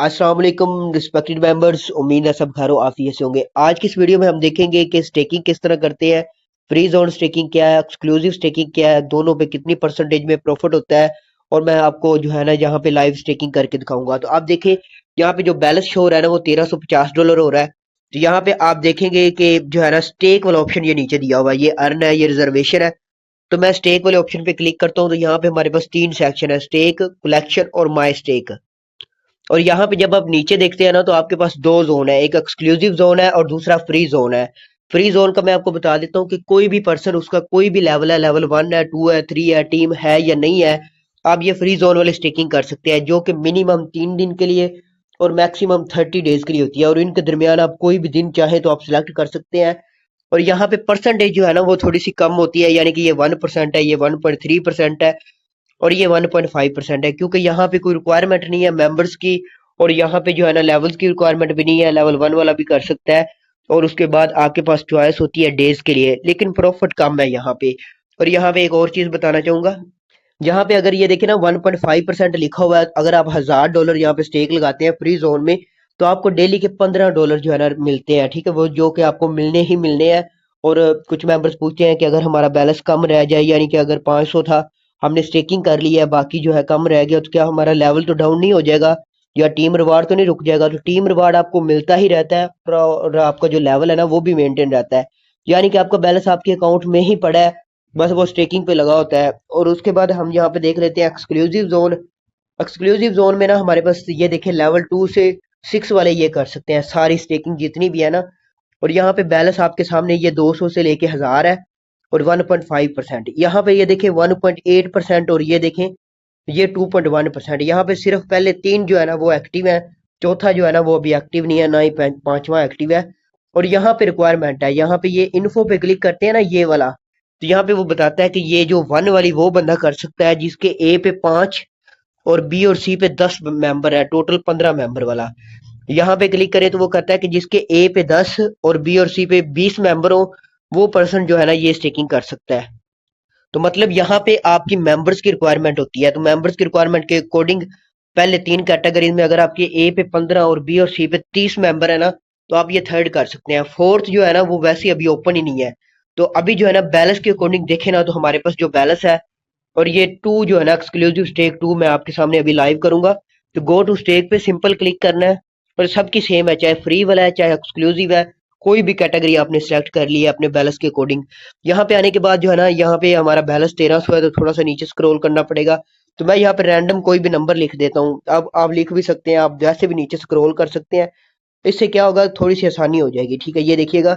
अस्सलाम वालेकुम respected members, उम्मीद है सब खैर आफियत से होंगे। आज की इस वीडियो में हम देखेंगे कि स्टेकिंग किस तरह करते हैं, फ्री जोन स्टेकिंग क्या है, एक्सक्लूसिव स्टेकिंग क्या है, दोनों पे कितनी परसेंटेज में प्रॉफिट होता है। और मैं आपको जो है ना यहाँ पे लाइव स्टेकिंग करके दिखाऊंगा। तो आप देखें यहाँ पे जो बैलेंस शो हो रहा है ना वो $1350 हो रहा है। तो यहाँ पे आप देखेंगे कि जो है ना स्टेक वाला ऑप्शन ये नीचे दिया हुआ है, ये अर्न है, ये रिजर्वेशन है। तो मैं स्टेक वाले ऑप्शन पे क्लिक करता हूँ तो यहाँ पे हमारे पास तीन सेक्शन है, स्टेक, कलेक्शन और माई स्टेक। और यहाँ पे जब आप नीचे देखते हैं ना तो आपके पास दो जोन है, एक एक्सक्लूसिव जोन है और दूसरा फ्री जोन है। फ्री जोन का मैं आपको बता देता हूँ कि कोई भी पर्सन, उसका कोई भी लेवल है, लेवल 1 है, 2 है, 3 है, टीम है या नहीं है, आप ये फ्री जोन वाले स्टेकिंग कर सकते हैं, जो कि मिनिमम 3 दिन के लिए और मैक्सिमम 30 डेज के लिए होती है। और इनके दरमियान आप कोई भी दिन चाहे तो आप सिलेक्ट कर सकते हैं। और यहाँ पे परसेंटेज जो है ना वो थोड़ी सी कम होती है, यानी कि ये 1% है, ये 1.3% है और ये 1.5% है, क्योंकि यहाँ पे कोई रिक्वायरमेंट नहीं है मेंबर्स की। और यहाँ पे जो है ना लेवल्स की रिक्वायरमेंट भी नहीं है, लेवल 1 वाला भी कर सकता है। और उसके बाद आपके पास चॉइस होती है डेज के लिए, लेकिन प्रॉफिट कम है यहाँ पे। और यहाँ पे एक और चीज बताना चाहूंगा, यहाँ पे अगर ये देखे ना 1.5% लिखा हुआ है, अगर आप $1000 यहाँ पे स्टेक लगाते हैं फ्री जोन में तो आपको डेली के $15 जो है ना मिलते हैं, ठीक है, वो जो कि आपको मिलने ही मिलने हैं। और कुछ मेंबर्स पूछते हैं कि अगर हमारा बैलेंस कम रह जाए, यानी कि अगर 500 था, हमने स्टेकिंग कर ली है, बाकी जो है कम रह गया, तो क्या हमारा लेवल तो डाउन नहीं हो जाएगा या टीम रिवार्ड तो नहीं रुक जाएगा? तो टीम रिवार्ड आपको मिलता ही रहता है और आपका जो लेवल है ना वो भी मेंटेन रहता है, यानी कि आपका बैलेंस आपके अकाउंट में ही पड़ा है, बस वो स्टेकिंग पे लगा होता है। और उसके बाद हम यहाँ पे देख लेते हैं एक्सक्लूसिव जोन। एक्सक्लूसिव जोन में ना हमारे पास ये देखें लेवल 2 से 6 वाले ये कर सकते हैं सारी स्टेकिंग जितनी भी है ना। और यहाँ पे बैलेंस आपके सामने ये 200 से लेके 1000 है और 1.5%। यहाँ पे ये देखें 1.8% और ये देखें ये 2.1%। यहाँ पे सिर्फ पहले तीन जो है ना वो एक्टिव है, चौथा जो है ना वो अभी एक्टिव नहीं है, ना ही पांचवा एक्टिव है। और यहाँ पे रिक्वायरमेंट है, यहाँ पे ये इन्फो पे क्लिक करते हैं ना ये वाला, तो यहाँ पे वो बताता है कि ये जो 1 वाली वो बंदा कर सकता है जिसके ए पे 5 और बी और सी पे 10 मेंबर है, टोटल 15 मेंबर वाला। यहाँ पे क्लिक करें तो वो कहता है कि जिसके ए पे 10 और बी और सी पे 20 मेंबर हो, वो पर्सन जो है ना ये स्टेकिंग कर सकता है। तो मतलब यहाँ पे आपकी मेंबर्स की रिक्वायरमेंट होती है, तो मेंबर्स की रिक्वायरमेंट के अकॉर्डिंग पहले तीन कैटेगरीज में अगर आपके ए पे 15 और बी और सी पे 30 मेंबर है ना, तो आप ये थर्ड कर सकते हैं। फोर्थ जो है ना वो वैसे अभी ओपन ही नहीं है। तो अभी जो है ना बैलेंस के अकॉर्डिंग देखे ना तो हमारे पास जो बैलेंस है, और ये टू जो है ना एक्सक्लूसिव स्टेक टू मैं आपके सामने अभी लाइव करूंगा। तो गो टू स्टेक पे सिंपल क्लिक करना है और सबकी सेम है, चाहे फ्री वाला है चाहे एक्सक्लूसिव है, कोई भी कैटेगरी आपने सेलेक्ट कर ली है अपने बैलेंस के अकॉर्डिंग। यहाँ पे आने के बाद जो है ना यहाँ पे हमारा बैलेंस 1300 है, तो थोड़ा सा नीचे स्क्रॉल करना पड़ेगा। तो मैं यहाँ पे रैंडम कोई भी नंबर लिख देता हूँ, अब आप लिख भी सकते हैं, आप जैसे भी नीचे स्क्रॉल कर सकते हैं। इससे क्या होगा, थोड़ी सी आसानी हो जाएगी, ठीक है। ये देखिएगा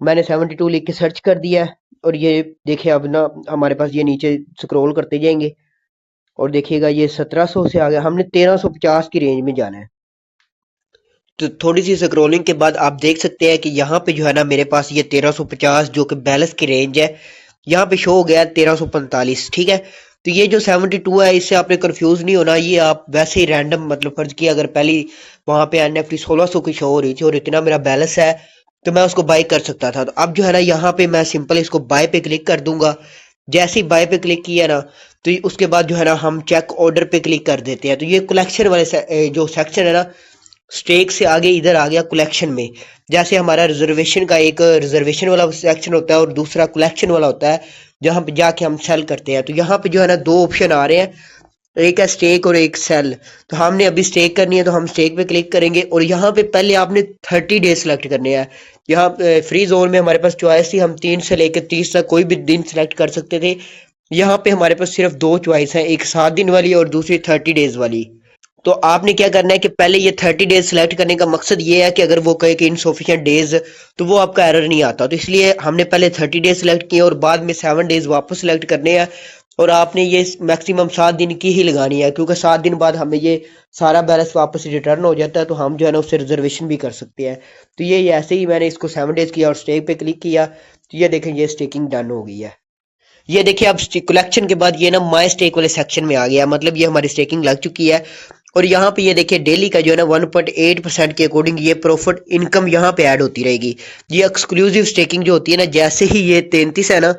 मैंने 72 लिख के सर्च कर दिया है। और ये देखिए अब ना हमारे पास ये नीचे स्क्रॉल करते जाएंगे और देखिएगा ये 1700 से आ गया, हमने 1350 की रेंज में जाना है। तो थोड़ी सी स्क्रॉलिंग के बाद आप देख सकते हैं कि यहाँ पे जो है ना मेरे पास ये 1350 जो कि बैलेंस की रेंज है, यहाँ पे शो हो गया 1345, ठीक है। तो ये जो 72 है इससे आपने कंफ्यूज नहीं होना, ये आप वैसे ही रैंडम, मतलब फर्ज किया अगर पहली वहां पे एनएफटी 1600 की शो हो रही थी और इतना मेरा बैलेंस है तो मैं उसको बाय कर सकता था। तो अब जो है ना यहाँ पे मैं सिंपल इसको बाय पे क्लिक कर दूंगा। जैसे ही बाय पे क्लिक किया ना तो उसके बाद जो है ना हम चेक ऑर्डर पे क्लिक कर देते हैं। तो ये कलेक्शन वाले जो सेक्शन है ना, स्टेक से आगे इधर आ गया कलेक्शन में। जैसे हमारा रिजर्वेशन का एक रिजर्वेशन वाला सेक्शन होता है और दूसरा कलेक्शन वाला होता है जहां पे जाके हम सेल करते हैं। तो यहाँ पे जो है ना दो ऑप्शन आ रहे हैं, एक है स्टेक और एक सेल। तो हमने अभी स्टेक करनी है तो हम स्टेक पे क्लिक करेंगे और यहाँ पे पहले आपने 30 डेज सेलेक्ट करने हैं। यहाँ फ्री जोन में हमारे पास चॉइस थी, हम 3 से लेकर 30 तक कोई भी दिन सेलेक्ट कर सकते थे। यहाँ पे हमारे पास सिर्फ दो चॉइस है, एक 7 दिन वाली और दूसरी 30 डेज वाली। तो आपने क्या करना है कि पहले ये 30 डेज सेलेक्ट करने का मकसद ये है कि अगर वो कहे कि इनसफिशिएंट डेज, तो वो आपका एरर नहीं आता। तो इसलिए हमने पहले 30 डेज सेलेक्ट किए और बाद में 7 डेज वापस सेलेक्ट करने हैं। और आपने ये मैक्सिमम 7 दिन की ही लगानी है, क्योंकि 7 दिन बाद हमें ये सारा बैलेंस वापस रिटर्न हो जाता है, तो हम जो है ना उससे रिजर्वेशन भी कर सकते हैं। तो ये ऐसे ही मैंने इसको 7 डेज किया और स्टेक पे क्लिक किया, तो ये देखें ये स्टेकिंग डन हो गई है। ये देखिए अब कलेक्शन के बाद ये ना माई स्टेक वाले सेक्शन में आ गया, मतलब ये हमारी स्टेकिंग लग चुकी है। और यहाँ पे ये देखिए डेली का जो है ना 1.8% के अकॉर्डिंग ये प्रॉफिट इनकम यहाँ पे ऐड होती रहेगी। ये एक्सक्लूसिव स्टेकिंग जो होती है ना, जैसे ही ये 33 है ना,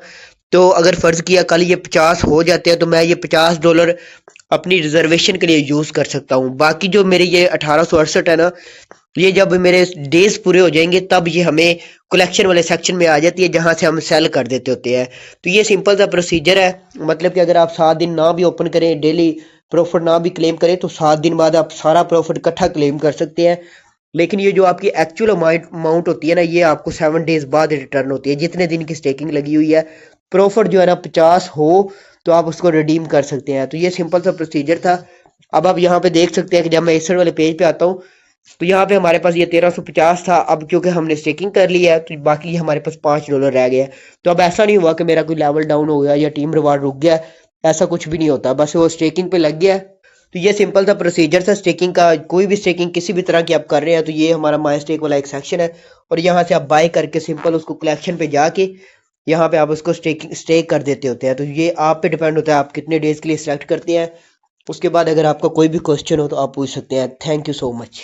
तो अगर फर्ज किया कल ये 50 हो जाते हैं तो मैं ये $50 अपनी रिजर्वेशन के लिए यूज कर सकता हूँ। बाकी जो मेरे ये 1868 है ना, ये जब मेरे डेज पूरे हो जाएंगे तब ये हमें कलेक्शन वाले सेक्शन में आ जाती है, जहां से हम सेल कर देते होते हैं। तो ये सिंपल सा प्रोसीजर है। मतलब कि अगर आप 7 दिन ना भी ओपन करें, डेली प्रॉफिट ना भी क्लेम करें, तो 7 दिन बाद आप सारा प्रॉफिट इकट्ठा क्लेम कर सकते हैं। लेकिन ये जो आपकी एक्चुअल अमाउंट होती है ना, ये आपको 7 डेज बाद रिटर्न होती है, जितने दिन की स्टेकिंग लगी हुई है। प्रॉफिट जो है ना 50 हो तो आप उसको रिडीम कर सकते हैं। तो ये सिंपल सा प्रोसीजर था। अब आप यहाँ पे देख सकते हैं कि जब मैं इस वाले पेज पे आता हूँ, तो यहाँ पे हमारे पास ये 1350 था। अब क्योंकि हमने स्टेकिंग कर ली है, तो बाकी हमारे पास $5 रह गया है। तो अब ऐसा नहीं हुआ कि मेरा कोई लेवल डाउन हो गया या टीम रिवार्ड रुक गया, ऐसा कुछ भी नहीं होता, बस वो स्टेकिंग पे लग गया है। तो ये सिंपल सा प्रोसीजर था स्टेकिंग का। कोई भी स्टेकिंग किसी भी तरह की आप कर रहे हैं, तो ये हमारा माई स्टेक वाला एक सेक्शन है, और यहाँ से आप बाय करके सिंपल उसको कलेक्शन पे जाके यहाँ पे आप उसको स्टेक कर देते होते हैं। तो ये आप पे डिपेंड होता है आप कितने डेज के लिए सिलेक्ट करते हैं। उसके बाद अगर आपका कोई भी क्वेश्चन हो तो आप पूछ सकते हैं। Thank you so much.